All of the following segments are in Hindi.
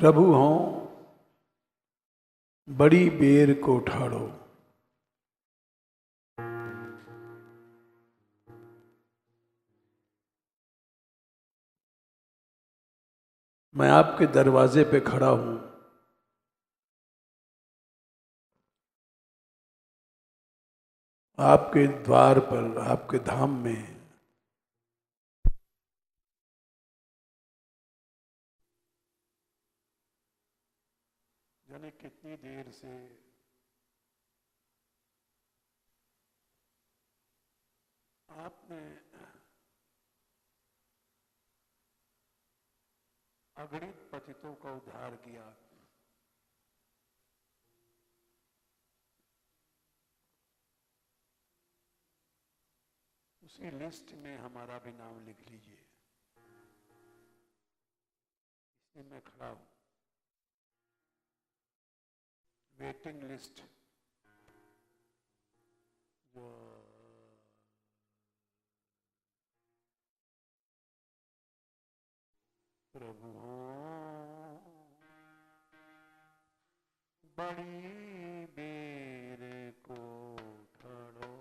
प्रभु हों बड़ी बेर को ठाड़ो। मैं आपके दरवाजे पे खड़ा हूं, आपके द्वार पर, आपके धाम में। जाने कितनी देर से आपने अगणित पतितों का उद्धार किया। उसी लिस्ट में हमारा भी नाम लिख लीजिए। इसलिए मैं खड़ा हूं, वेटिंग लिस्ट जो प्रभु बड़ी बेर को ठाड़ो।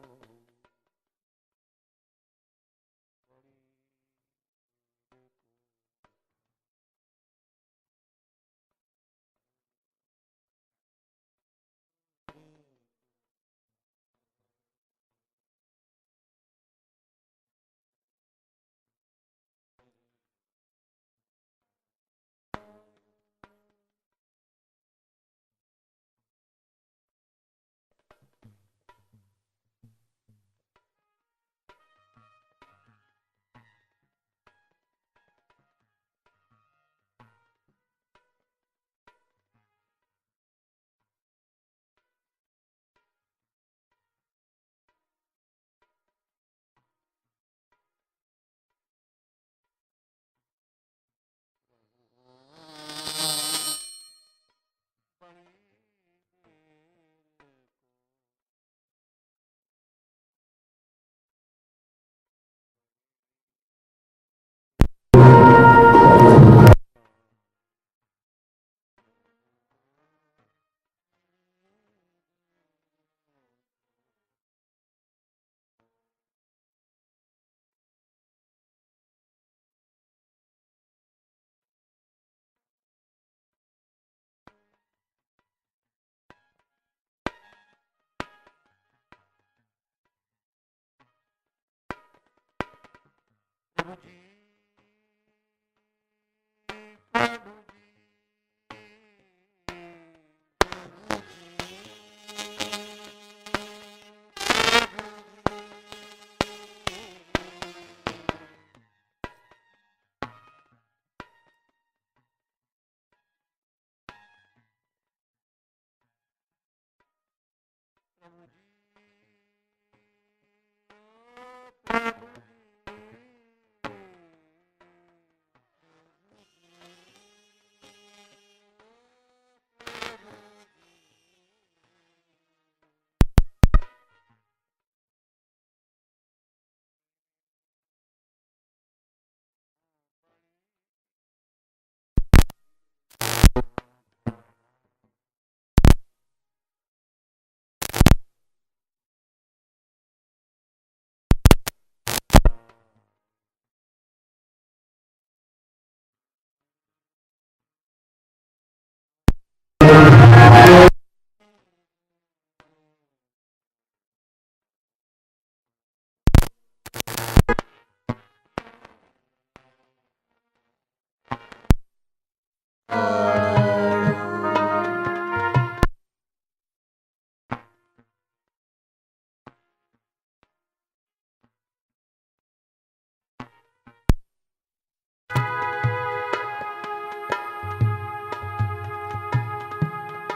प्रभु जी, प्रभु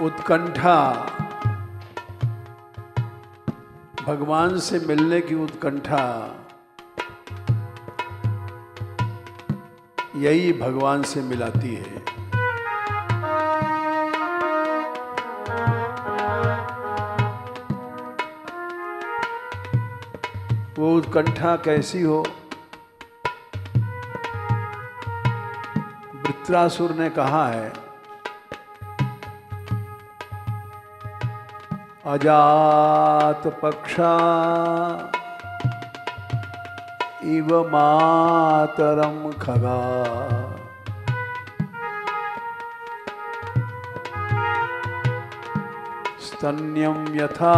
उत्कंठा, भगवान से मिलने की उत्कंठा, यही भगवान से मिलाती है। वो उत्कंठा कैसी हो? वृत्रासुर ने कहा है अजात पक्षा इव मातरम खगा स्तन्यं यथा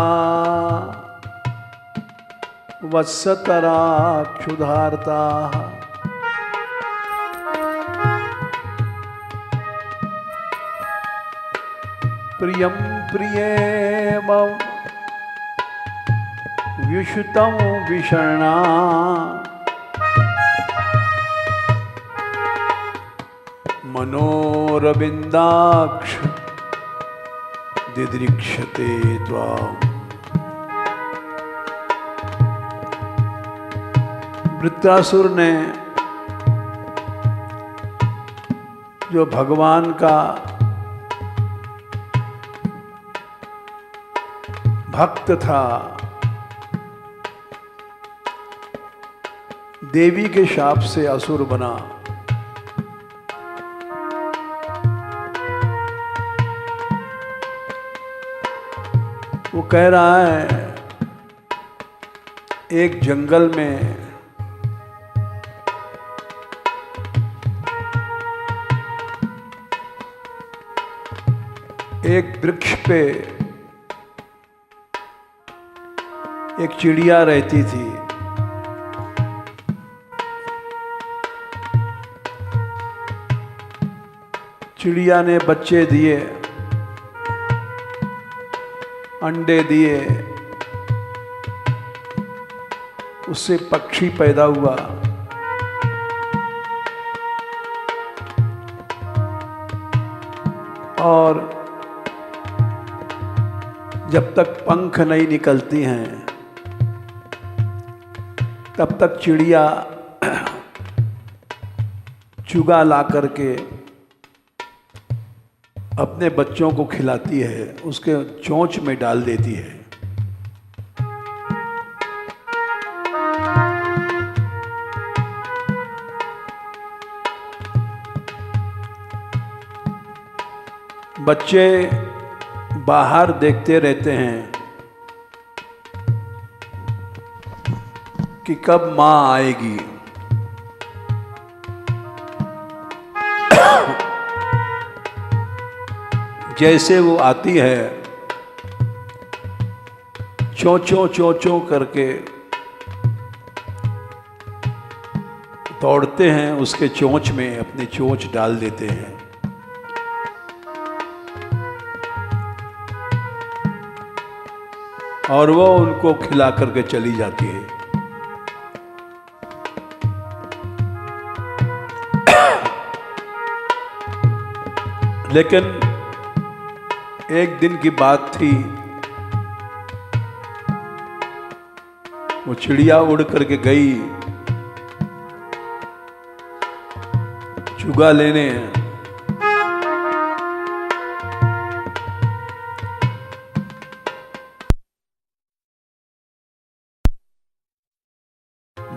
वत्सतराक्षुधार्ताः प्रियं प्रियेम व्युषितं विषण्णा मनोरविन्दाक्ष दिदृक्षते त्वाम्। वृत्रासुर ने जो भगवान का भक्त था, देवी के शाप से असुर बना। वो कह रहा है एक जंगल में एक वृक्ष पे एक चिड़िया रहती थी। चिड़िया ने बच्चे दिए, अंडे दिए, उससे पक्षी पैदा हुआ। और जब तक पंख नहीं निकलती हैं तब तक चिड़िया चुगा ला करके अपने बच्चों को खिलाती है, उसके चोंच में डाल देती है। बच्चे बाहर देखते रहते हैं कि कब माँ आएगी। जैसे वो आती है, चों चों करके दौड़ते हैं, उसके चोंच में अपनी चोंच डाल देते हैं। और वो उनको खिला करके चली जाती है। लेकिन एक दिन की बात थी, वो चिड़िया उड़ करके गई चुगा लेने।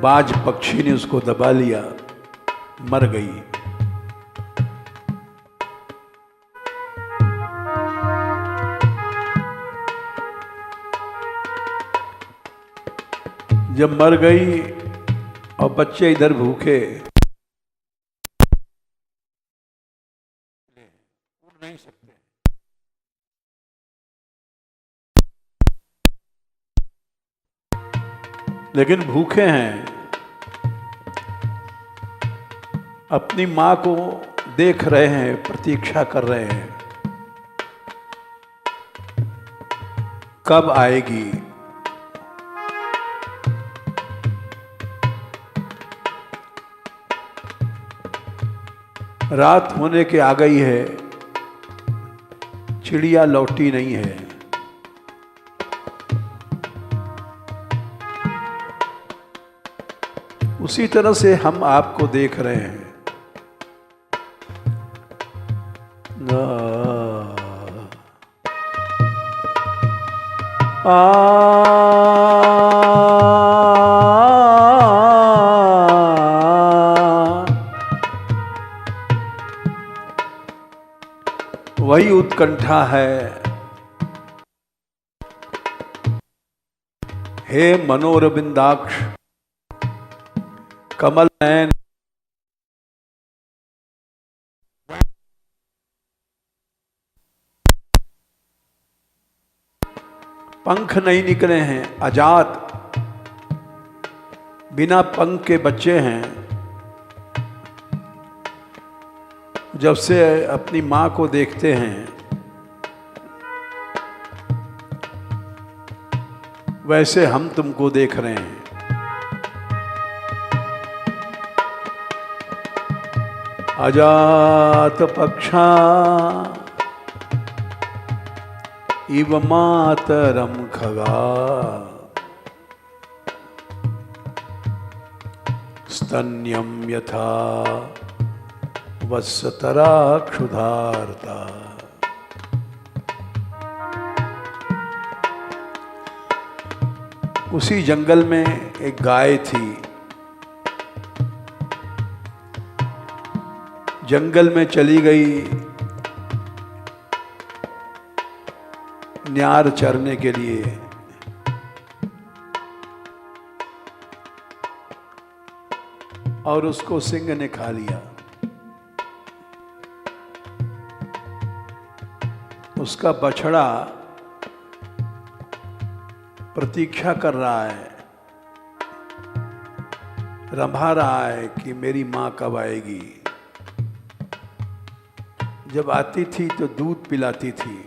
बाज पक्षी ने उसको दबा लिया, मर गई। जब मर गई और बच्चे इधर भूखे, उड़ नहीं सकते, लेकिन भूखे हैं, अपनी माँ को देख रहे हैं, प्रतीक्षा कर रहे हैं कब आएगी। रात होने के आ गई है, चिड़िया लौटी नहीं है। उसी तरह से हम आपको देख रहे हैं। वही उत्कंठा है हे मनोरविंदाक्ष कमल नयन, पंख नहीं निकले हैं, अजात बिना पंख के बच्चे हैं। जब से अपनी माँ को देखते हैं वैसे हम तुमको देख रहे हैं। अजात पक्षा इव मातरम खगा, स्तन्यम यथा वत्सतरा क्षुधार्ता। उसी जंगल में एक गाय थी। जंगल में चली गई न्यार चरने के लिए। और उसको सिंह ने खा लिया। उसका बछड़ा प्रतीक्षा कर रहा है, रंभा रहा है कि मेरी माँ कब आएगी। जब आती थी तो दूध पिलाती थी।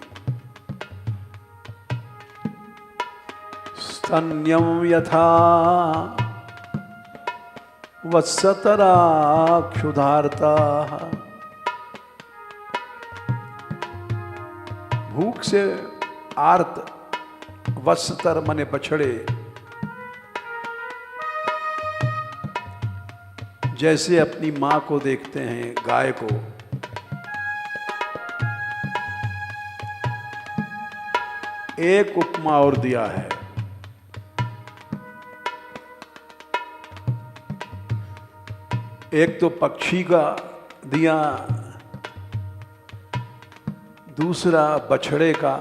स्तन्यम यथा वत्सतरा क्षुधार्ता। भूख से आर्त, वत्सतर मने बछड़े, जैसे अपनी माँ को देखते हैं, गाय को। एक उपमा और दिया है। एक तो पक्षी का दिया, दूसरा बछड़े का,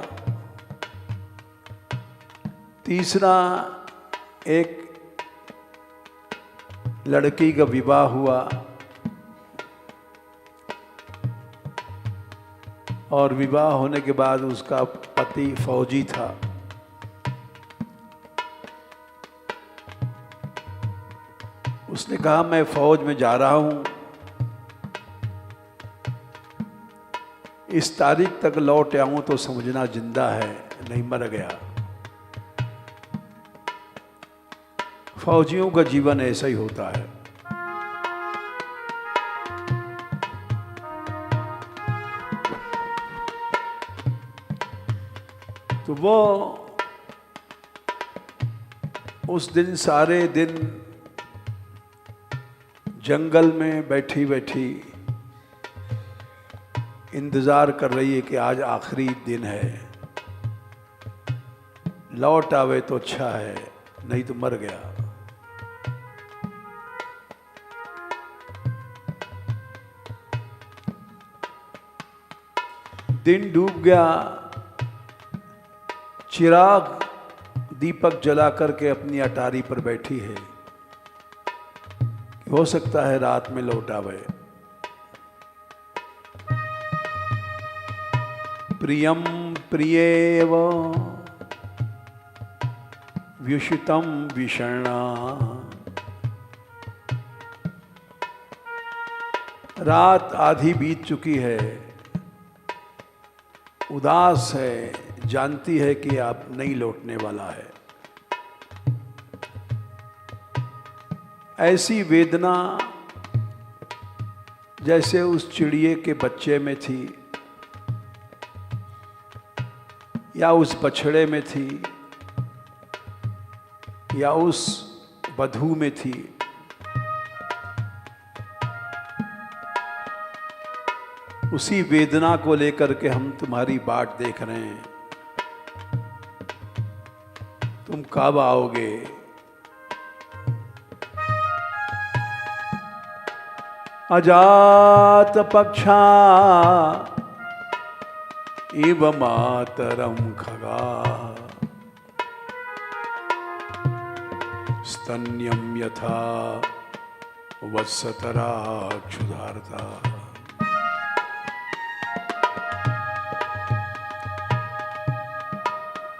तीसरा एक लड़की का विवाह हुआ और विवाह होने के बाद उसका पति फौजी था। उसने कहा मैं फौज में जा रहा हूं, इस तारीख तक लौट आऊं तो समझना जिंदा है, नहीं मर गया। फौजियों का जीवन ऐसा ही होता है। तो वो उस दिन सारे दिन जंगल में बैठी बैठी इंतजार कर रही है कि आज आखिरी दिन है, लौट आवे तो अच्छा है, नहीं तो मर गया। दिन डूब गया। चिराग दीपक जला करके अपनी अटारी पर बैठी है। हो सकता है रात में लौट आवे। प्रियम प्रियेव व्युषितम विषणा। रात आधी बीत चुकी है, उदास है, जानती है कि आप नहीं लौटने वाला है। ऐसी वेदना जैसे उस चिड़िए के बच्चे में थी या उस बछड़े में थी या उस वधू में थी। उसी वेदना को लेकर के हम तुम्हारी बाट देख रहे हैं। तुम कब आओगे? अजात पक्षा इव मातरम खगा। स्तन्यं यथा वत्सतराक्षुधार्ता।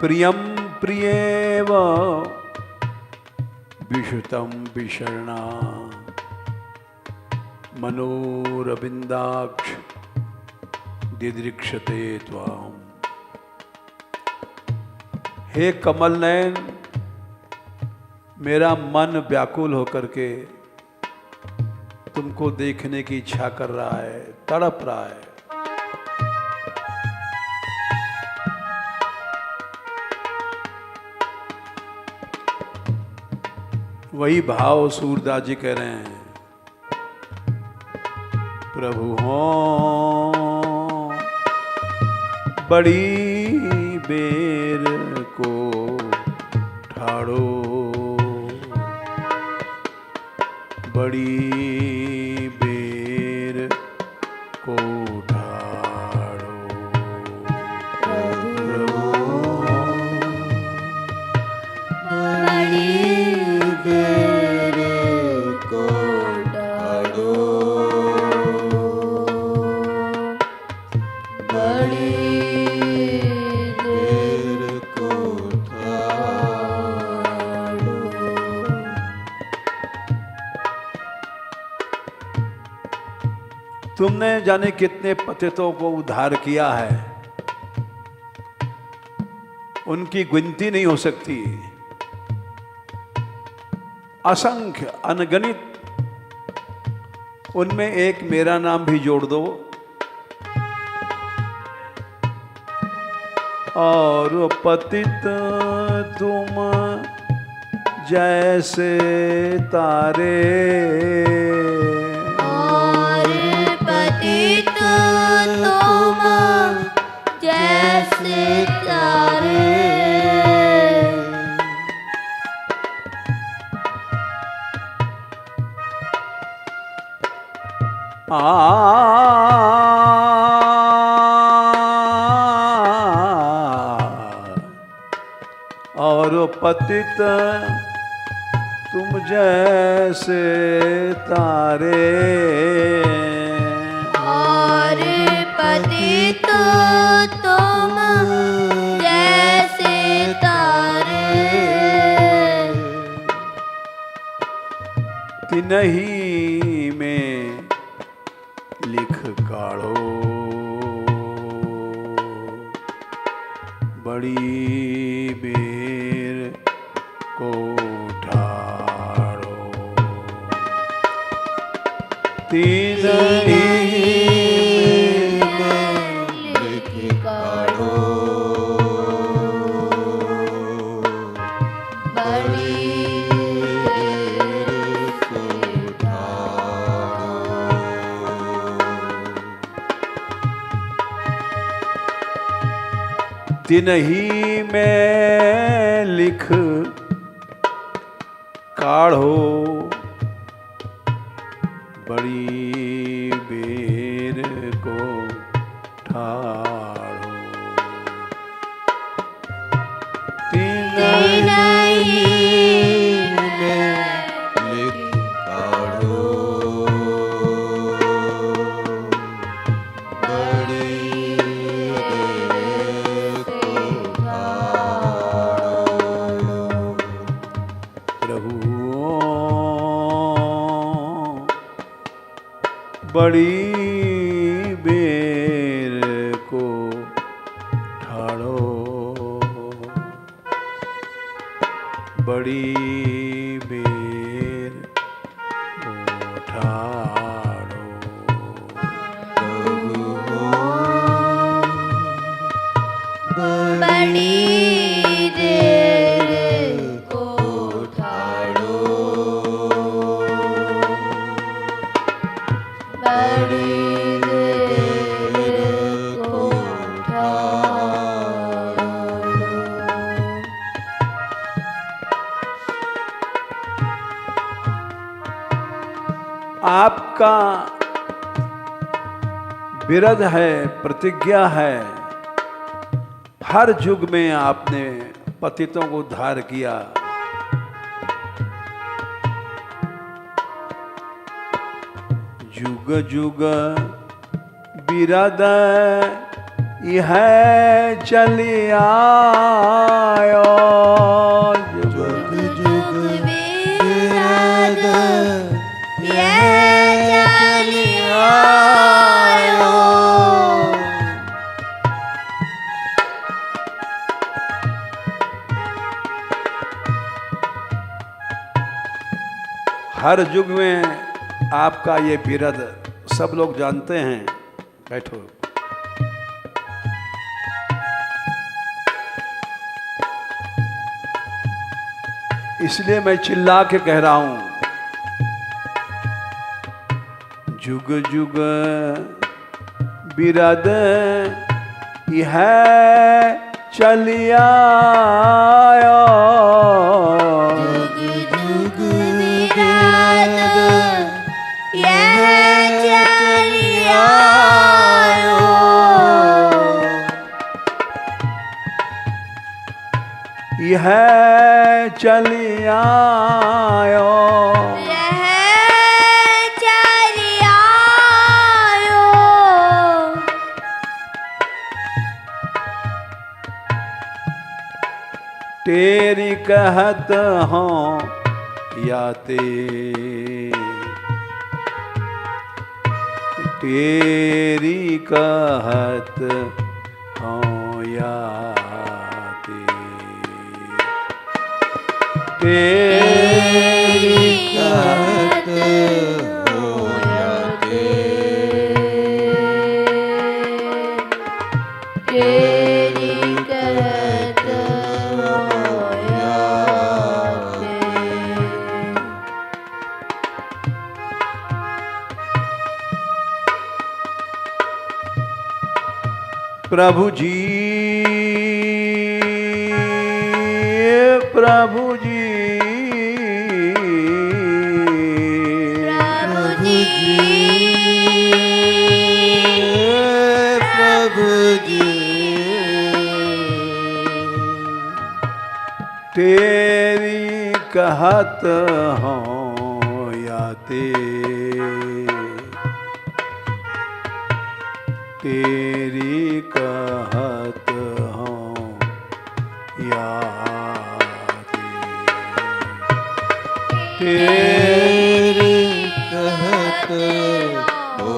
प्रियं प्रियेव विषुतं विषण्णा मनोरविन्दाक्ष दिदृक्षते त्वाम्। हे कमल नयन, मेरा मन व्याकुल होकर के तुमको देखने की इच्छा कर रहा है, तड़प रहा है। वही भाव सूरदास जी कह रहे हैं, प्रभु हो बड़ी बेर को ठाड़ो, बड़ी बेर को ठाड़ो। प्रभु बड़ी बेर को ठाड़ो, बड़ी बेर को ठाड़ो। तुमने जाने कितने पतितों को उद्धार किया है, उनकी गिनती नहीं हो सकती। असंख्य अनगणित, उनमें एक मेरा नाम भी जोड़ दो। और पतित तुम जैसे तारे, और पतित तुम जैसे तारे, और पतित तुम जैसे तारे, और पतित तुम जैसे तारे, तिन्हीं में लिख काढ़ो, बड़ी बेर को ठाड़ो। तिन्हीं में लिख काढ़ो, बड़ी बेर को ठाड़ो। तिन्हीं में लिख काढ़ो, बड़ी बेर को ठाड़ो। तिन्हीं में लिख काढ़ो, बड़ी बेर को ठाड़ो। प्रभु बड़ी बेर को ठाड़ो, बड़ी बेर को ठाड़ो। बड़ी देर को ठाड़ो, बड़ी देर को ठाड़ो। आपका विरध है, प्रतिज्ञा है, हर युग में आपने पतितों को उद्धार किया। जुग जुग बिरद यह चली आयो, जुग जुग बिरद यह चली आयो। हर युग में आपका ये बिरद सब लोग जानते हैं। बैठो। इसलिए मैं चिल्ला के कह रहा हूं, जुग जुग बिरद यह चली आयो, जुग जुग बिरद यह चली आयो। यह चली आयो, यह चली आयो। तेरी कहत हों या तेरी कहत हों या तेरी कहत हो या तेरी कहत हो या प्रभु जी, प्रभु जी, प्रभु जी, तेरी कहत हो या तेरी कहत हो या तेरी कहत हो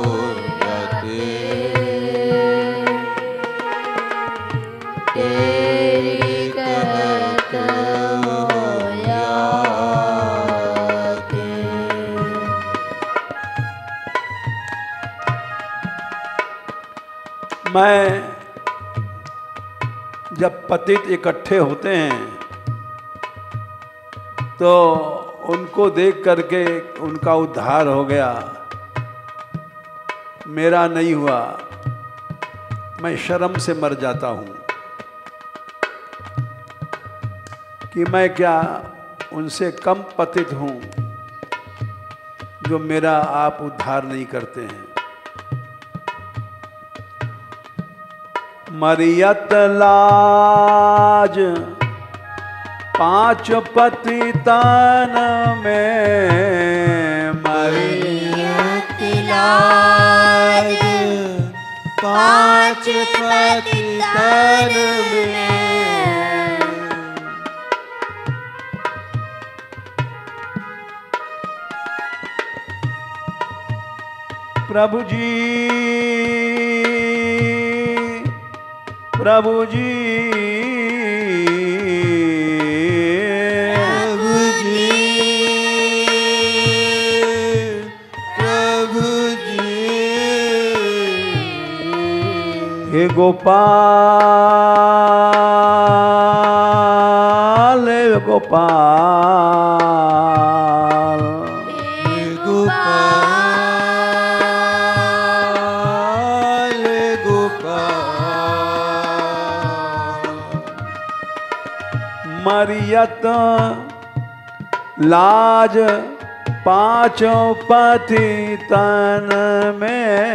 या तेरी कहत हो या मैं जब पतित इकट्ठे होते हैं तो उनको देख करके उनका उद्धार हो गया, मेरा नहीं हुआ, मैं शर्म से मर जाता हूँ कि मैं क्या उनसे कम पतित हूँ जो मेरा आप उद्धार नहीं करते हैं। मरियत लाज पांच पतितन में, मरियत लाज पांच पतितन में। प्रभु जी, प्रभु जी, प्रभु जी, प्रभु जी, हे गोपाल, हे गोपाल, हे गोपाल, हे गोपाल। मरियत लाज पांचों पतितन में,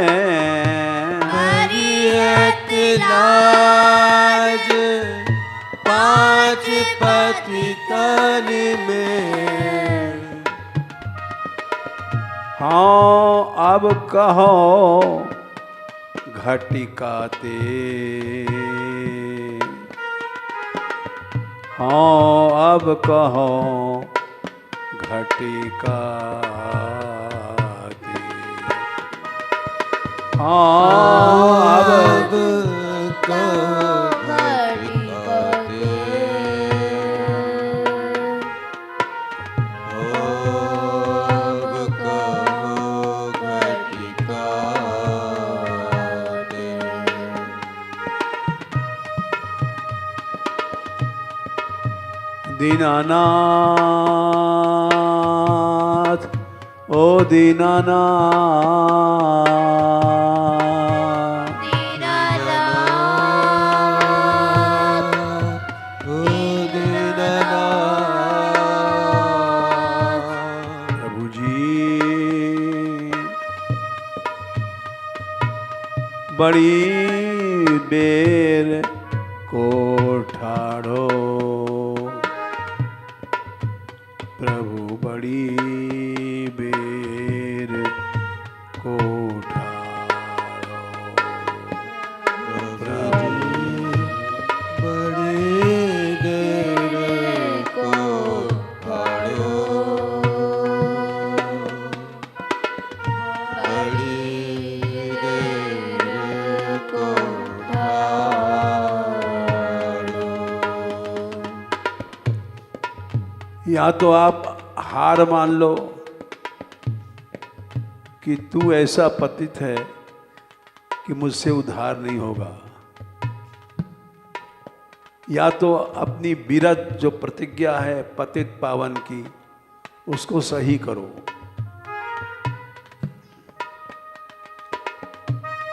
मरियत लाज पांच पतितन में। हाँ अब कहो घटिका ते, हाँ अब कहो घटिका ते, हाँ अब दीनानाथ, ओ दीनानाथ, प्रभु जी बड़ी बेर को ठाड़ो, प्रभु बड़ी बेर को ठाड़ो, बड़ी देर को ठाड़ो, बड़ी देर को ठाड़ो। या तो आप हार मान लो कि तू ऐसा पतित है कि मुझसे उद्धार नहीं होगा, या तो अपनी विरत जो प्रतिज्ञा है पतित पावन की उसको सही करो।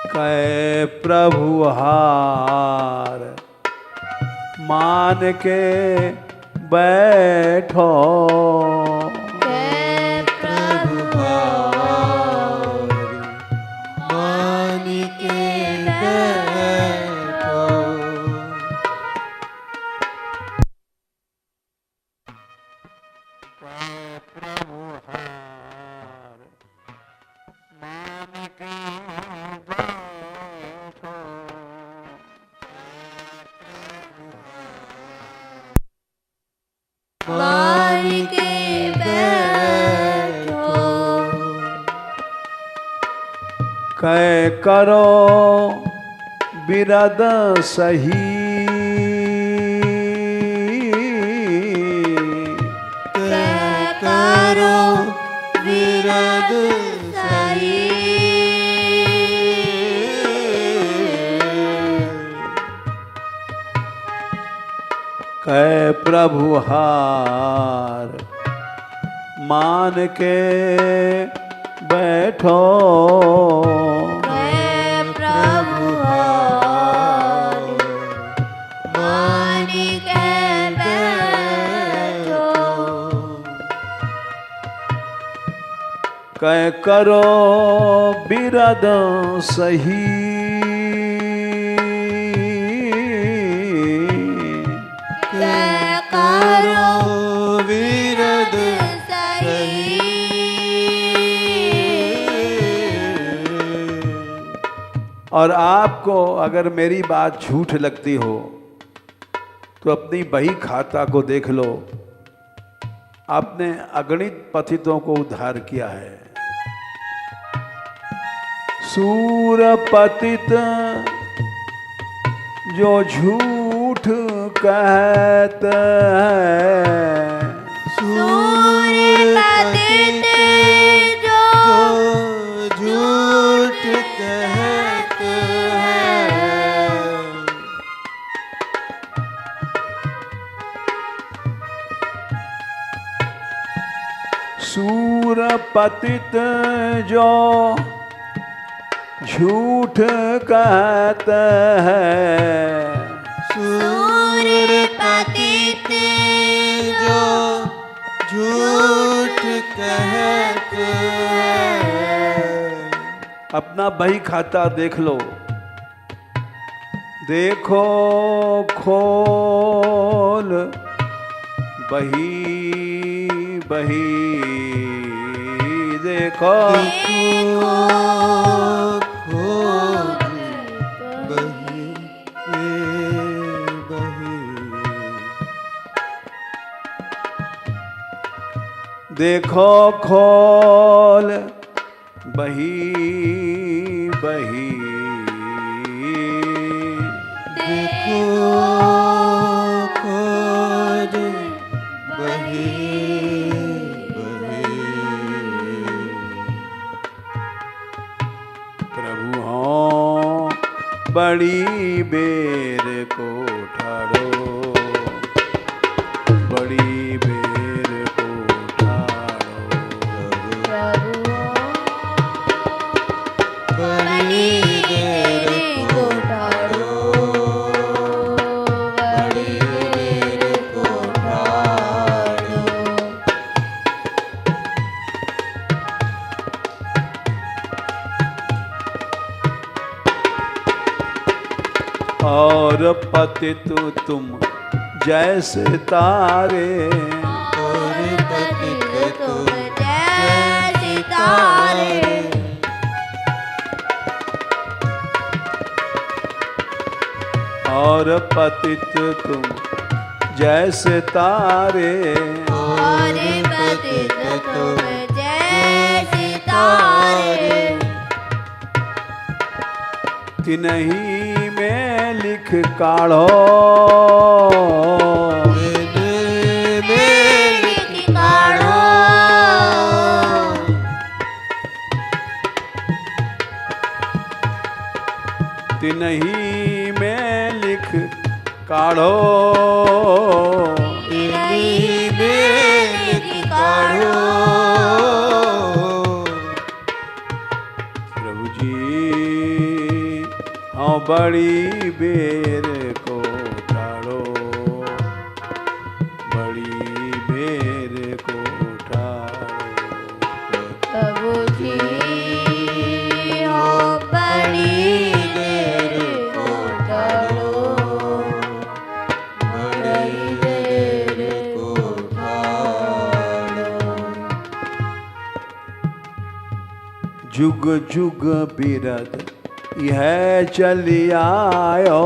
कहे प्रभु हार मान के बैठो, प्रभु मान के बैठो, प्रभु हार मान के बैठो, मान के बैठो, कै करो बिरद सही, करो विरद सही, कै प्रभु हार मान के बैठो, प्रभु मान के बैठो, कै करो बिरद सही, करो विरद सही, और आपको अगर मेरी बात झूठ लगती हो तो अपनी बही खाता को देख लो, आपने अगणित पतितों को उद्धार किया है। सूर पतित जो झूठ कहते हैं, सूर पतित जो झूठ कहते हैं, सूर पतित जो झूठ कहते हैं, सूर पतित जो झूठ कहते हैं, अपना बही खाता देख लो, देखो खोल बही बही देखो देखो खोज बही बही देखो खोल बही बही देखो खोज बही बही प्रभु हो बड़ी बेर को ठाड़ो बड़ी बेर को ठाड़ो बड़ी देर को ठाड़ो बड़ी देर को ठाड़ो और पतित तुम जैसे तारे और पतित तुम जैसे तारे और पतित तुम जैसे तारे और पतित तुम जैसे तारे तिन्ही में लिख काढ़ो लिख काढ़ो तिन्ही में लिख काढ़ो तिन्ही में लिख काढ़ो प्रभु जी हाँ बड़ी बेर को ठाड़ो बड़ी बेर को ठाड़ो प्रभु जी हो बड़ी देर को ठाड़ो बड़ी देर को ठाड़ो जुग जुग बिरद यह चली आयो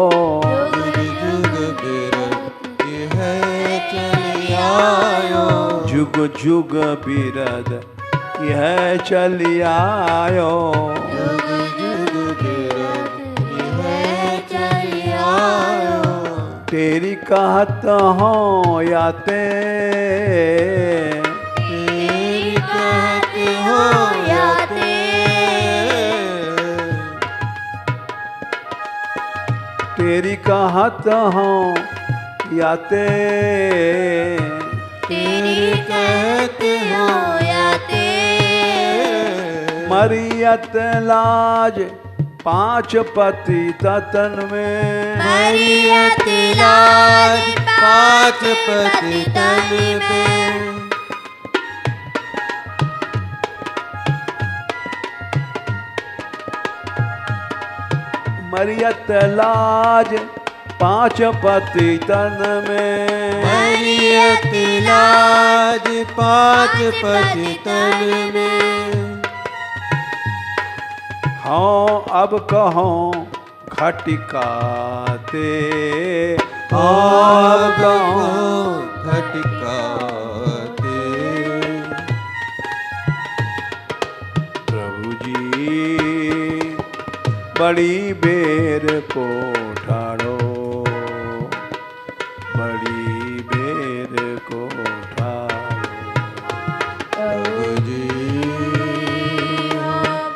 जुग जुग बिरद यह चली आयो जुग जुग बिरद यह चली आयो जुग जुग बिरद यह चली आयो तेरी कहत हो याते तेरी कहत हो याते तेरी कहत हो याते तेरी कहत हो याते मरियत लाज पांच पति ततन में मरियत लाज पांच पति तन में मरियत लाज पांच पति तन में मरियत लाज पांच पति तन में हाँ अब कहो खटिकाते अब अब कहो खटकाते प्रभु जी बड़ी बेर को ठाड़ो बड़ी बेर को ठाड़ो प्रभु जी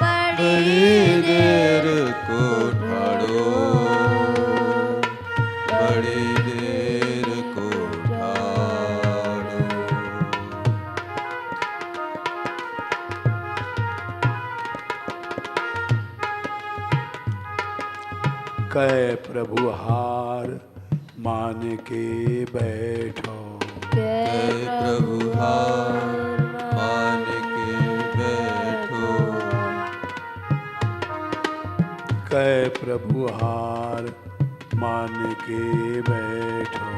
बड़ी देर को ठाड़ो बड़ी देर को ठाड़ो कह प्रभु हार मान के बैठो जय प्रभु हार मान के बैठो कह प्रभु हार मान के बैठो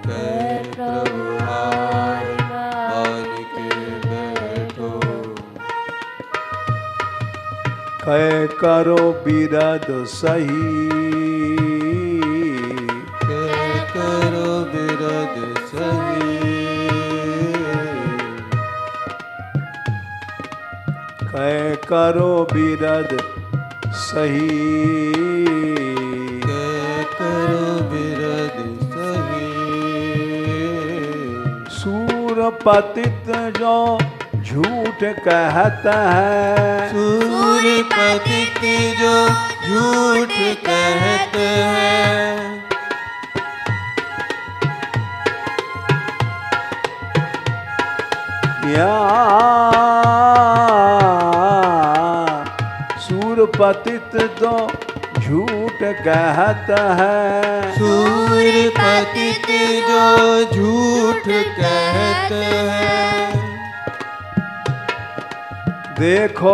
जय प्रभु हार मान के बैठो कै करो बिरद सही, कै करो बिरद सही, कै करो बिरद सही, कै करो बिरद सही। सूर पतित जो झूठ कहता है, सूर्य पतित जो झूठ कहते हैं, या सूर पतित जो झूठ कहता है, सूर्य पतित जो झूठ कहते हैं, देखो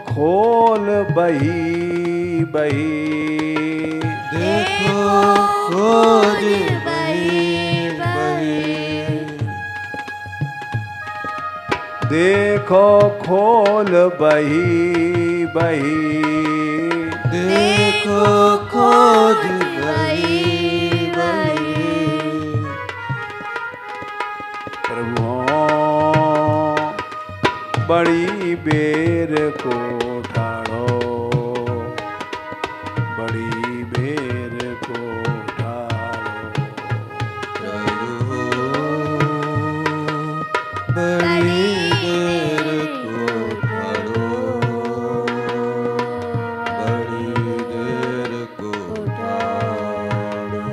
खोल बही बही, देखो खोज बही बही, देखो खोल बही बही, देखो खोज बही बही। प्रभु हो बड़ी बेर को ठाड़ो, बड़ी बेर को ठाड़ो, प्रभु बड़ी देर को ठाड़ो, बड़ी देर को ठाड़ो।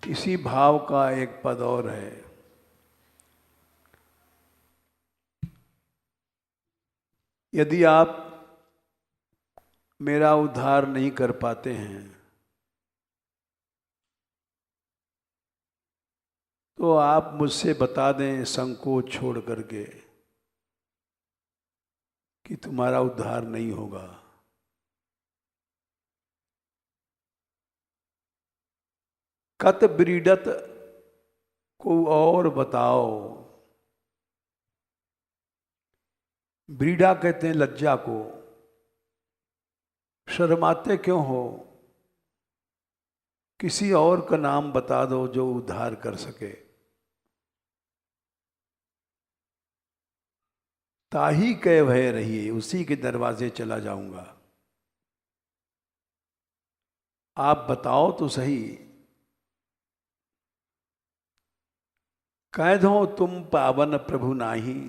इसी भाव का एक पद और है, यदि आप मेरा उद्धार नहीं कर पाते हैं तो आप मुझसे बता दें संकोच छोड़ करके कि तुम्हारा उद्धार नहीं होगा। कत ब्रीडत को और बताओ, ब्रीडा कहते हैं लज्जा को। शर्माते क्यों हो? किसी और का नाम बता दो जो उद्धार कर सके। ताही कह भय रहिए, उसी के दरवाजे चला जाऊंगा। आप बताओ तो सही, कह दो तुम पावन प्रभु नाही,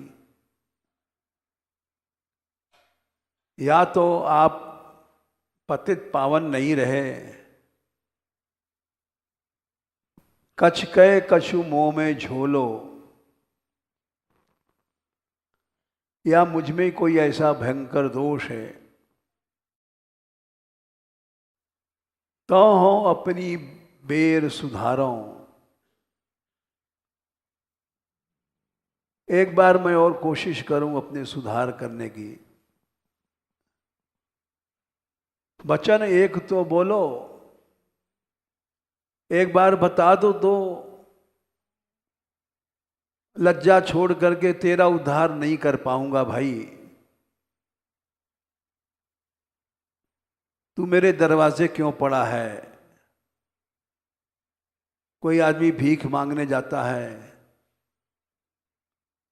या तो आप पतित पावन नहीं रहे, कछ कह कछु मोह में झोलो, या मुझ में कोई ऐसा भयंकर दोष है तो हो अपनी बेर सुधारो। एक बार मैं और कोशिश करूं अपने सुधार करने की। वचन एक तो बोलो, एक बार बता दो तो लज्जा छोड़ करके तेरा उद्धार नहीं कर पाऊंगा भाई। तू मेरे दरवाजे क्यों पड़ा है? कोई आदमी भीख मांगने जाता है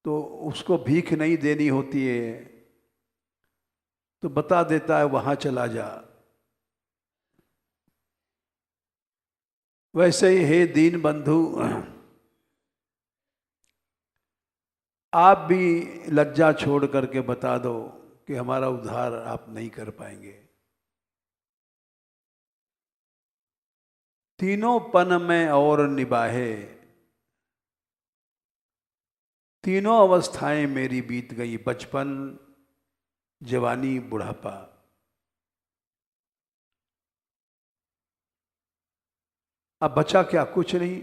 तो उसको भीख नहीं देनी होती है तो बता देता है वहां चला जा। वैसे ही हे दीन बंधु, आप भी लज्जा छोड़ करके बता दो कि हमारा उद्धार आप नहीं कर पाएंगे। तीनों पन में और निभाए, तीनों अवस्थाएं मेरी बीत गई, बचपन, जवानी, बुढ़ापा। अब बचा क्या? कुछ नहीं।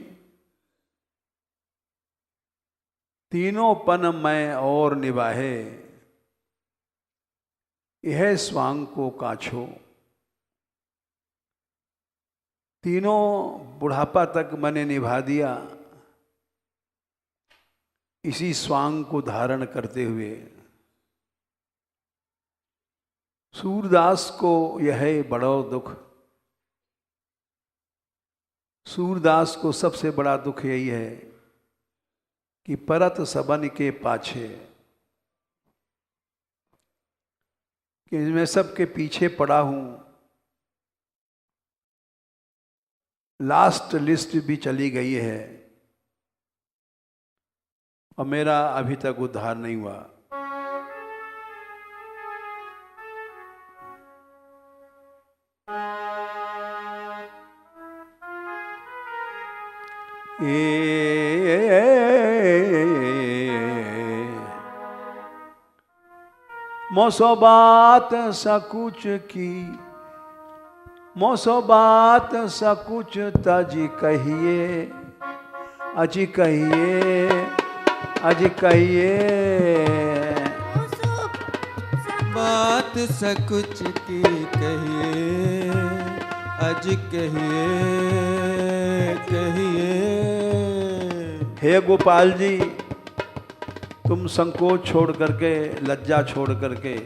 तीनों पन में और निभाए, यह स्वांग को काछो। तीनों बुढ़ापा तक मैंने निभा दिया इसी स्वांग को धारण करते हुए। सूरदास को यह बड़ो दुख, सूरदास को सबसे बड़ा दुख यही है कि परत सबन के पाछे, कि मैं सबके पीछे पड़ा हूं, लास्ट लिस्ट भी चली गई है और मेरा अभी तक उद्धार नहीं हुआ। मोसो बात सकुच की, मोसो बात सकुच तजी कहिए, अजी कहिए, अजी कहिए। बात सकुच की कहिए, अज कहिए, कहिए। हे गोपाल जी, तुम संकोच छोड़ करके, लज्जा छोड़ करके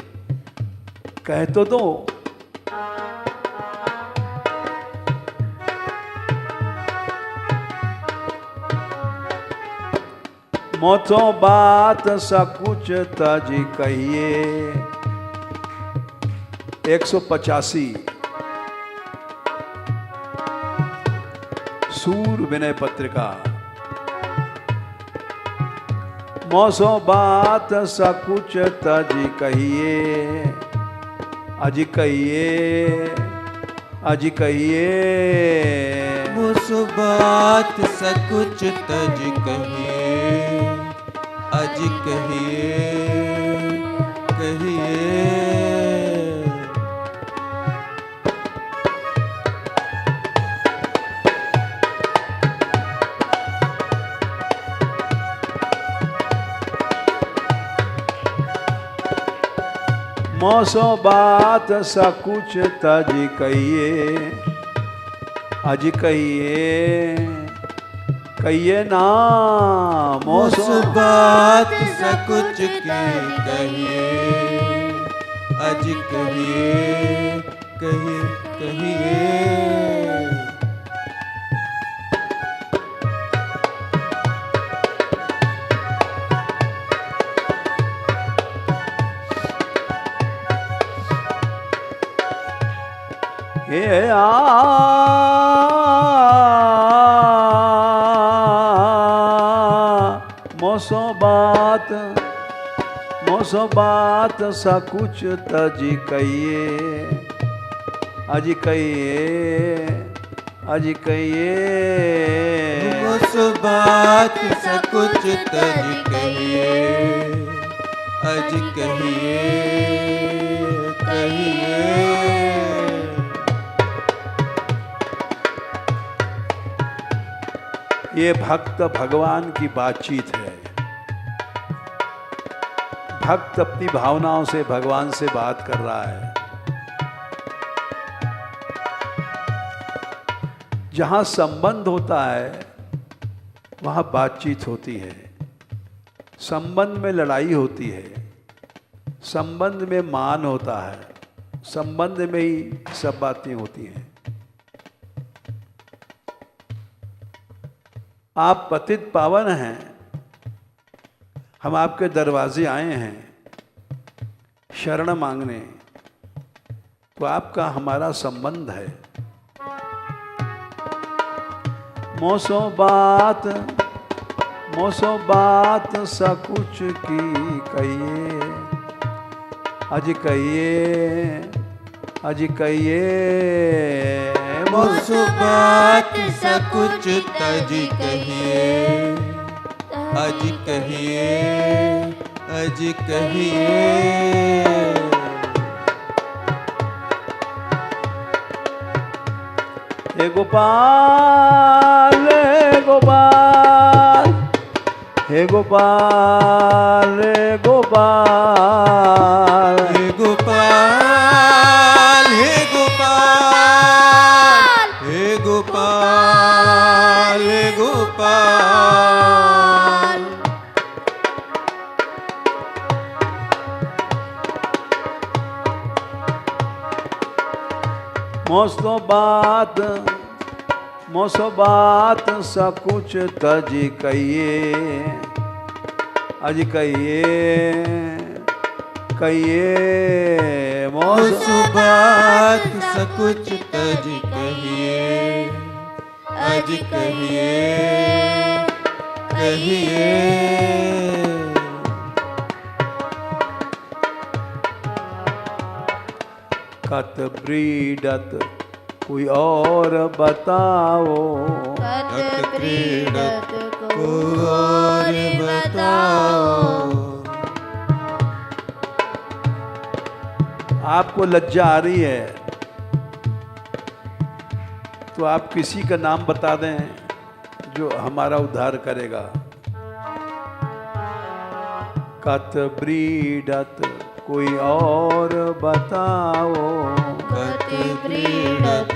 कह तो दो। मोतो बात सकुच तजी कहिए। 185 सूर विनय पत्रिका। मोसो बात सकुच तजी कहिए, अजी कहिए, अजी कहिए। मोसो बात सकुच तज कहिए, अज कहिए, कहिए। मोसो बात सकुच तजी कहिए, अज कहिए, कहिए ना। मोसो बात सकुच की कहिए, अज कहिए, कहिए, कहिए। हे मोसो बात, मोसो बात सकुच तजी कहिए, अज कहिए, अज कहिए। मोसो बात सकुच तज कहिए, अज कहिए, कहिए। ये भक्त भगवान की बातचीत है। भक्त अपनी भावनाओं से भगवान से बात कर रहा है। जहां संबंध होता है वहां बातचीत होती है। संबंध में लड़ाई होती है, संबंध में मान होता है, संबंध में ही सब बातें होती हैं। आप पतित पावन हैं, हम आपके दरवाजे आए हैं शरण मांगने, तो आपका हमारा संबंध है। मोसो बात, मोसो बात सकुच की कहिए, अज कहिए, अज कहिए। मोसो बात सकुच तज कहिए, अज कहिए, अज कहिए। हे गोपाल, हे गोपाल, हे गोपाल, हे गोपाल, हे गोपाल, हे गोपाल, हे गोपाल, हे गोपाल। मोसो बात सकुच तजी कहिए, अज कहिए मोसो बात सकुच तज कहिए, अज कहिए कहिए। कत ब्रीडत कोई और बताओ, कत क्रीडत को और बताओ। आपको लज्जा आ रही है तो आप किसी का नाम बता दें जो हमारा उद्धार करेगा। कत ब्रीडत कोई और बताओ, कत क्रीडत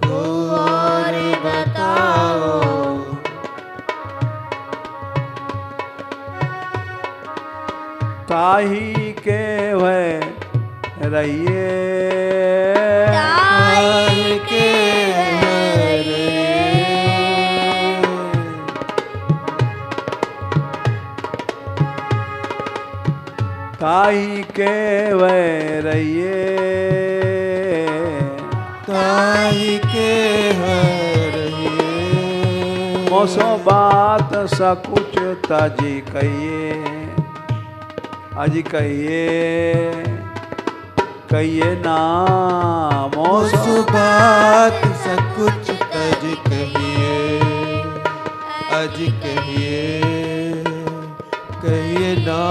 को और बताओ। ताही के वह रहिए, ताही के ताही के वह रहिए, ताही के रहिए। मोसो बात सकुच तजी कहिए, अज कहिए ना मोसो बात सकुच तज कहिए, अज कहिए कहिए ना।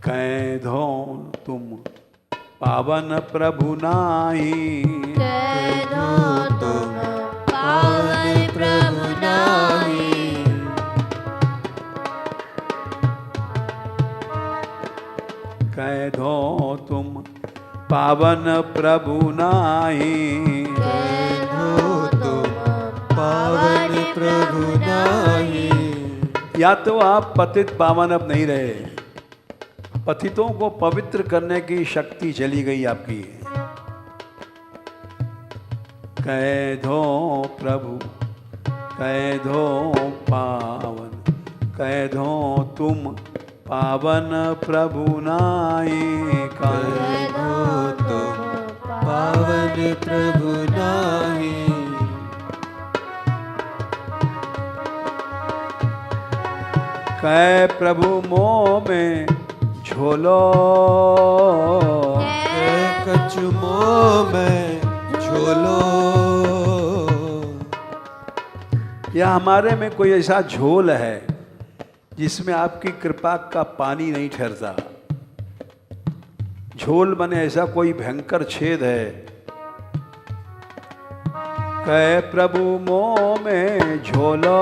कह धो तुम पावन प्रभु नाही, कह दो तुम पावन प्रभु नाही। कह दो तुम पावन प्रभु नाही, कह दो तुम पावन प्रभु नाही। या तो आप पतित पावन अब नहीं रहे, पतितों को पवित्र करने की शक्ति चली गई आपकी। कह दो प्रभु, कह दो पावन, कह दो तुम पावन प्रभु नाई। कह दो तुम पावन प्रभु नाही। कह प्रभु मोह में झोलो, कछु मोह में झोलो। या हमारे में कोई ऐसा झोल है जिसमें आपकी कृपा का पानी नहीं ठहरता। झोल बने ऐसा कोई भयंकर छेद है। कह प्रभु मोह में झोलो,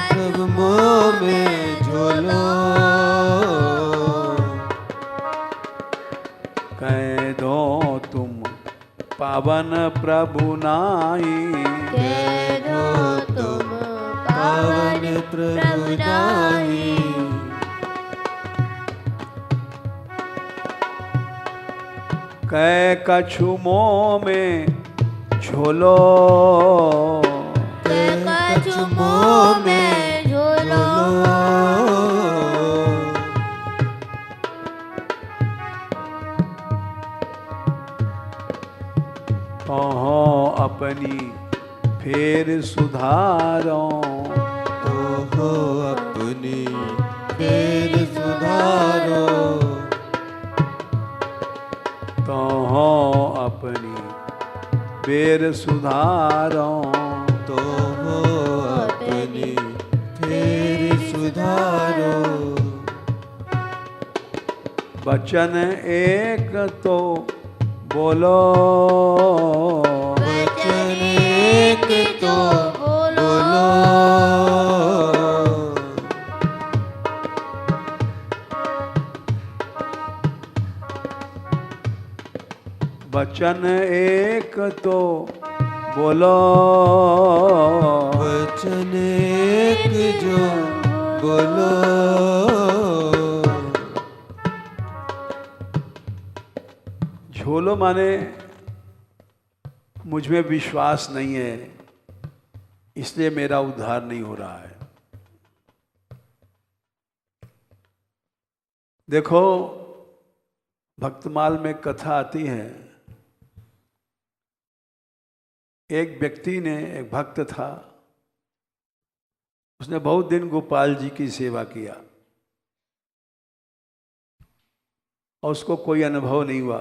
प्रभु मोह में झोलो। कह दो तुम पावन प्रभु नाई, कह दो तुम पावन प्रभु नाही। कह कछु मोह में झोलो, कछु मोह में झोलो। कहो अपनी फेर सुधारो, तो हो अपनी फेर सुधारो। तो हो अपनी बेर सुधारो। तो हो अपनी फेर सुधारो। वचन एक तो बोलो, वचन एक तो बोलो। वचन एक तो बोलो वचन एक जो बोलो। झोलो माने मुझ में विश्वास नहीं है, इसलिए मेरा उद्धार नहीं हो रहा है। देखो, भक्तमाल में कथा आती है, एक व्यक्ति ने, एक भक्त था, उसने बहुत दिन गोपाल जी की सेवा किया और उसको कोई अनुभव नहीं हुआ।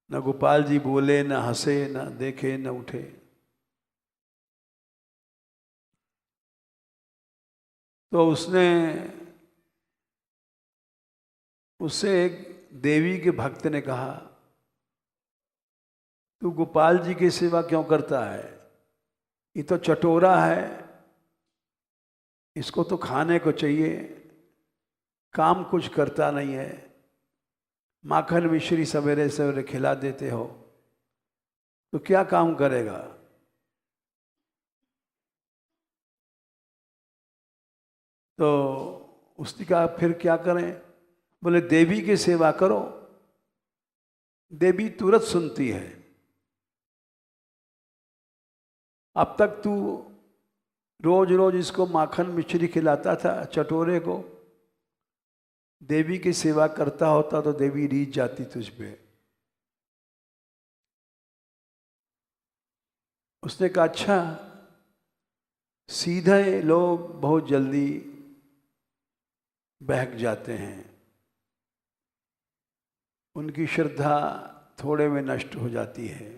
न गोपाल जी बोले, न हंसे, न देखे, न उठे। तो उससे एक देवी के भक्त ने कहा, तू गोपाल जी की सेवा क्यों करता है? ये तो चटोरा है, इसको तो खाने को चाहिए, काम कुछ करता नहीं है, माखन मिश्री सवेरे सवेरे खिला देते हो तो क्या काम करेगा? तो उसने कहा फिर क्या करें? बोले देवी की सेवा करो, देवी तुरंत सुनती है। अब तक तू रोज रोज इसको माखन मिश्री खिलाता था, चटोरे को, देवी की सेवा करता होता तो देवी रीझ जाती तुझ पे। उसने कहा अच्छा, सीधे लोग बहुत जल्दी बहक जाते हैं, उनकी श्रद्धा थोड़े में नष्ट हो जाती है।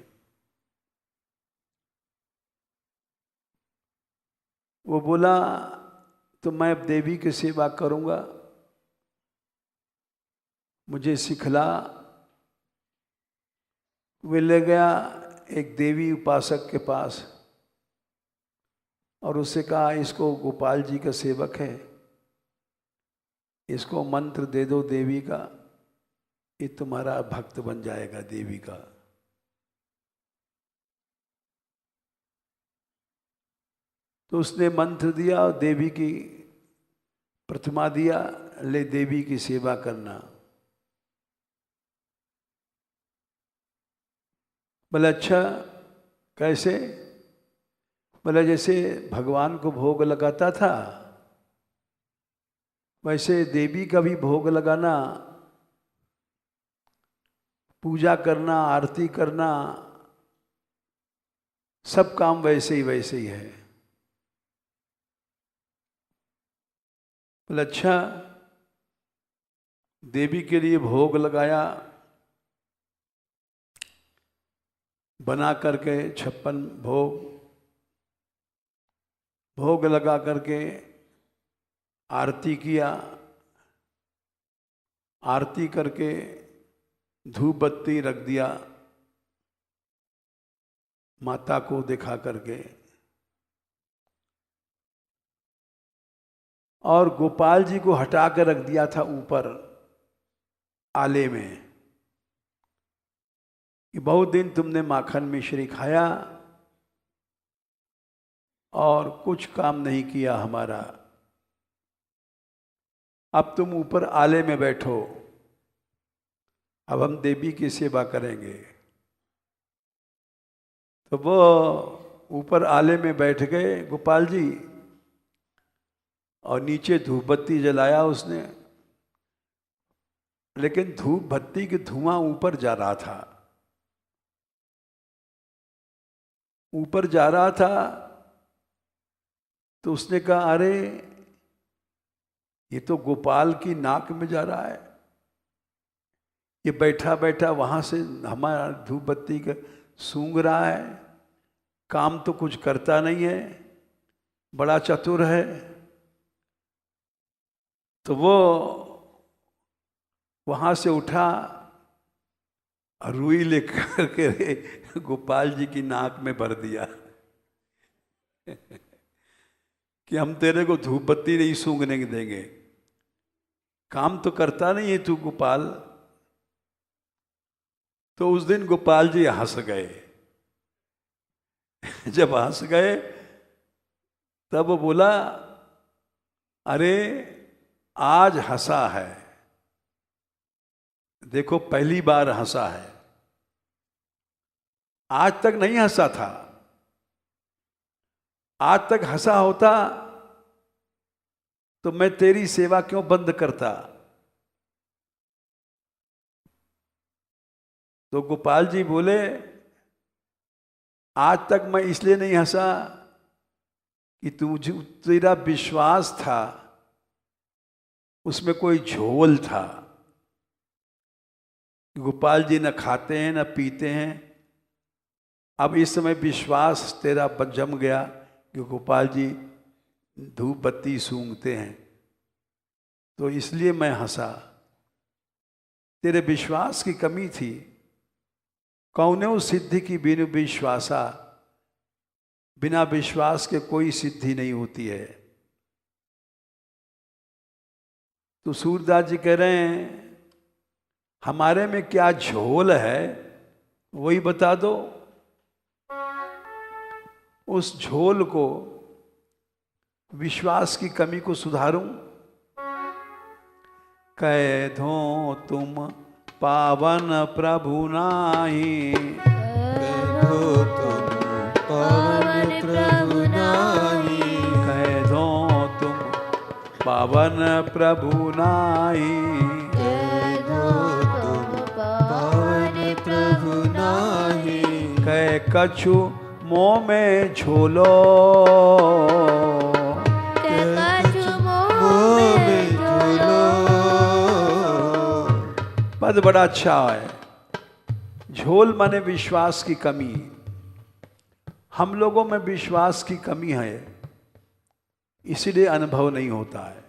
वो बोला तो मैं अब देवी की सेवा करूंगा, मुझे सिखला। वे ले गया एक देवी उपासक के पास और उससे कहा, इसको गोपाल जी का सेवक है, इसको मंत्र दे दो देवी का, ये तुम्हारा भक्त बन जाएगा देवी का। तो उसने मंत्र दिया और देवी की प्रतिमा दिया, ले देवी की सेवा करना। बोले अच्छा कैसे? बोले जैसे भगवान को भोग लगाता था वैसे देवी का भी भोग लगाना, पूजा करना, आरती करना, सब काम वैसे ही है। बोले अच्छा, देवी के लिए भोग लगाया, बना करके 56 भोग लगा करके आरती किया, आरती करके धूप बत्ती रख दिया माता को दिखा करके, और गोपाल जी को हटा कर रख दिया था ऊपर आले में कि बहुत दिन तुमने माखन मिश्री खाया और कुछ काम नहीं किया हमारा, अब तुम ऊपर आले में बैठो, अब हम देवी की सेवा करेंगे। तो वो ऊपर आले में बैठ गए गोपाल जी और नीचे धूप बत्ती जलाया उसने, लेकिन धूप बत्ती की धुआं ऊपर जा रहा था, ऊपर जा रहा था। तो उसने कहा अरे ये तो गोपाल की नाक में जा रहा है, ये बैठा बैठा वहां से हमारा धूप बत्ती का सूंघ रहा है, काम तो कुछ करता नहीं है, बड़ा चतुर है। तो वो वहां से उठा और रुई लेकर के गोपाल जी की नाक में भर दिया कि हम तेरे को धूप बत्ती नहीं सूंघने देंगे, काम तो करता नहीं है तू गोपाल। तो उस दिन गोपाल जी हंस गए जब हंस गए तब वो बोला, अरे आज हंसा है, देखो पहली बार हंसा है, आज तक नहीं हंसा था। आज तक हंसा होता तो मैं तेरी सेवा क्यों बंद करता। तो गोपाल जी बोले, आज तक मैं इसलिए नहीं हंसा कि तेरा विश्वास था, उसमें कोई झोल था। गोपाल जी न खाते हैं न पीते हैं, अब इस समय विश्वास तेरा जम गया कि गोपाल जी धूप बत्ती सूंघते हैं, तो इसलिए मैं हंसा। तेरे विश्वास की कमी थी। कौनो सिद्धि की बिनु विश्वासा, बिना विश्वास के कोई सिद्धि नहीं होती है। तो सूरदास जी कह रहे हैं, हमारे में क्या झोल है वही बता दो, उस झोल को, विश्वास की कमी को सुधारूं। कह दो तुम पावन प्रभु नाही, कह दो तुम पावन प्रभु नाही, कह दो तुम पावन प्रभु नाही, कह दो तुम पावन प्रभु नाही, कह कछु मोह में झोलो, पद बड़ा अच्छा है। झोल माने विश्वास की कमी। हम लोगों में विश्वास की कमी है, इसलिए अनुभव नहीं होता है,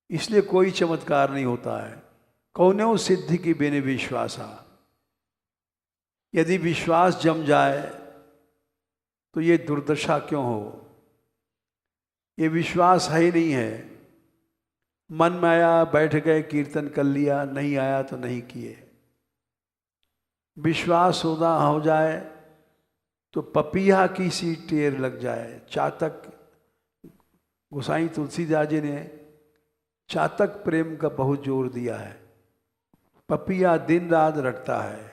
इसलिए कोई चमत्कार नहीं होता है। कौनो सिद्धि की बिनु विश्वासा, यदि विश्वास जम जाए तो ये दुर्दशा क्यों हो। ये विश्वास है ही नहीं है। मन में आया बैठ गए, कीर्तन कर लिया, नहीं आया तो नहीं किए। विश्वास हो जाए तो पपीहा की सी टेर लग जाए। चातक गोसाई तुलसीदास जी ने चातक प्रेम का बहुत जोर दिया है। पपीहा दिन रात रटता है,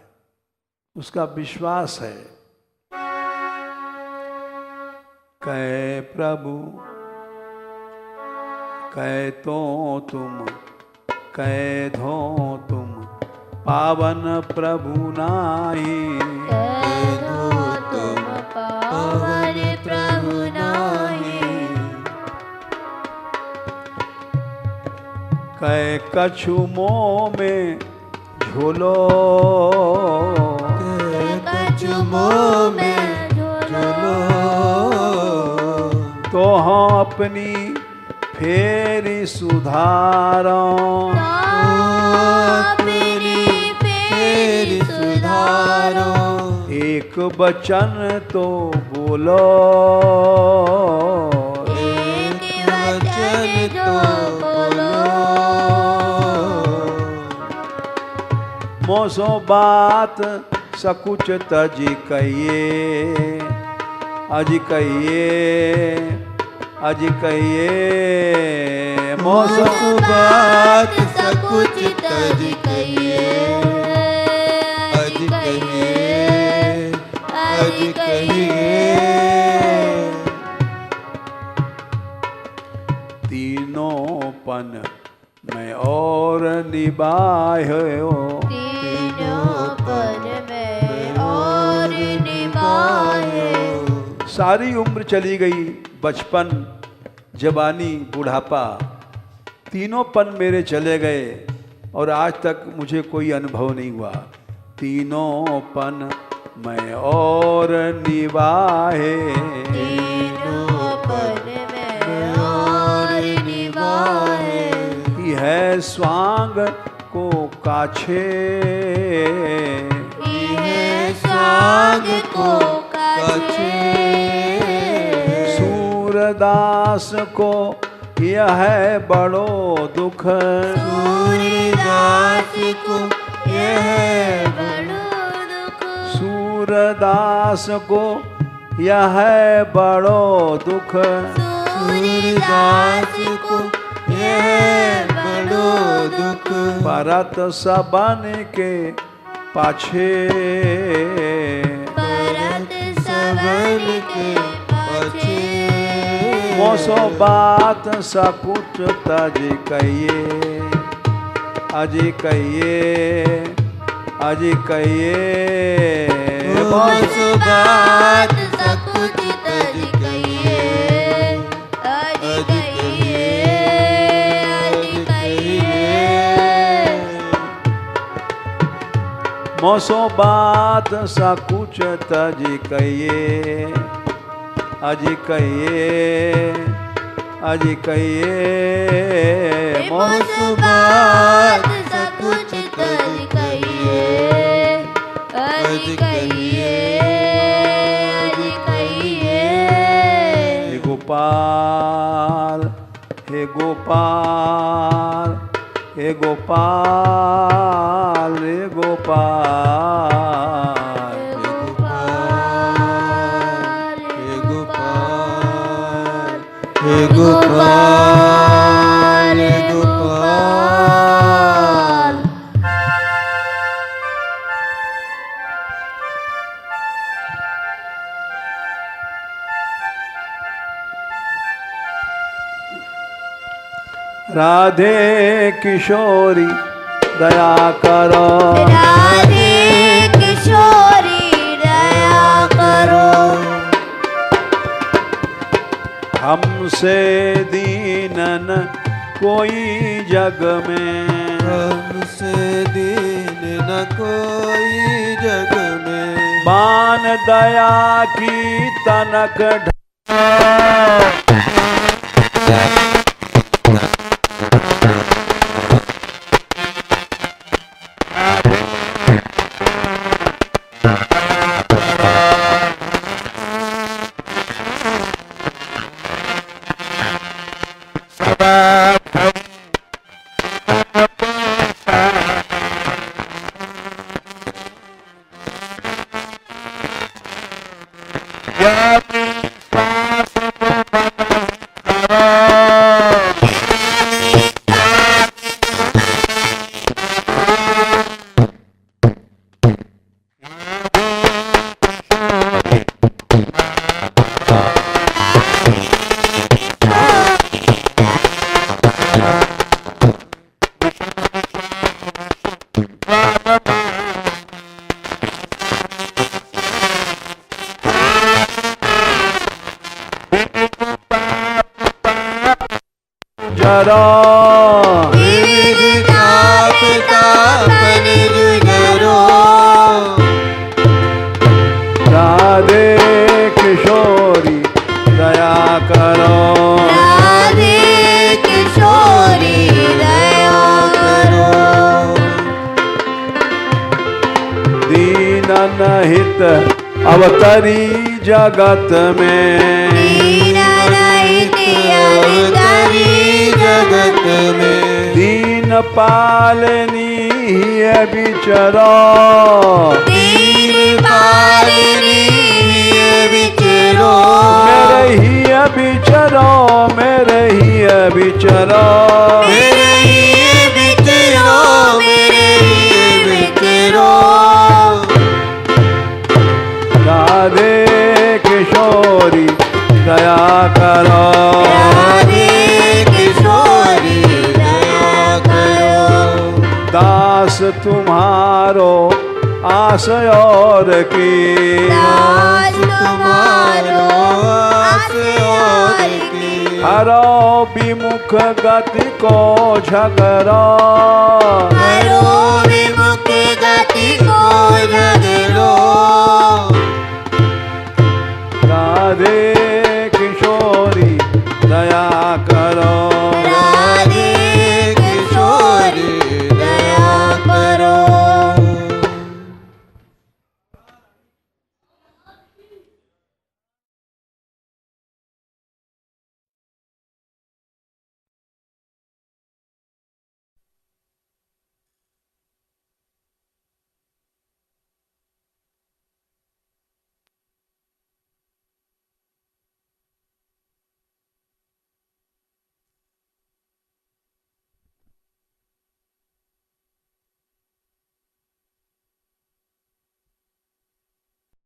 उसका विश्वास है। कह प्रभु कह तो तुम, कह धो तुम पावन प्रभु नाही, कह दो तुम पावन प्रभु नाही, कह कछु मोह में झोलो, कछु मोह में झोलो, तो हम अपनी फेरी सुधारो, अपनी फेर सुधारो, एक वचन तो बोलो, एक वचन तो बोलो, मोसो बात सकुच तजी कहिए, अज कहिए, अज कहिए, मोसो बात सकुच तज कहिए, अज कहिए, अज कहिए। तीनों पन में और निभायो, तीनों पन में और निभायो, सारी उम्र चली गई, बचपन, जवानी, बुढ़ापा, तीनों पन मेरे चले गए और आज तक मुझे कोई अनुभव नहीं हुआ। तीनों पन मैं और निभाए, तीनों पन में और निभाए, है स्वांग को काछे, यह स्वांग को काछे, सूरदास को यह है बड़ो दुख, सूरदास को यह बड़ो दुख, सूर सूरदास को यह है बड़ो दुख, सूरदास को यह बड़ो दुख, परत सबन के पाछे, परत सबन के पाछे, मोसो बात सकुच तज कहिए, अजी कहिए, अजी कहिए, मोस बात सकुच तज कहिए, अज कहिए, अज कहिए, मोसो बात सकुच तज कहिए, अजी कहिए, अजी कहिए, मोस बात सकुच तज कहिए, अज कहिए, अज कहिए, हे गोपाल, हे गोपाल, हे गोपाल, हे गोपाल, हे गोपाल, हे गोपाल। राधे किशोरी दया करो, राधे किशोरी दया करो, हमसे दीनन कोई जग में, हमसे दीन न कोई जग में, बान दया की तनक जरा विविध ताप तापन जुझरो, राधे किशोरी दया करो, राधे किशोरी दया करो, दीनन हित अवतरी जगत में, दीनरहित अवतरी जगत में, दीन पालनी बिचरो, दीन पालिनी विचरो, मेरे ही बिचरो, मेरे ही बिचरो, मेरे ही विचरो, मेरे ही विचरो, राधे किशोरी दया करो, राधे किशोरी दया करो, दास तुम्हारो आस और की, दास तुम्हारो आस और की, हरो विमुख गति को झगड़ो, हरो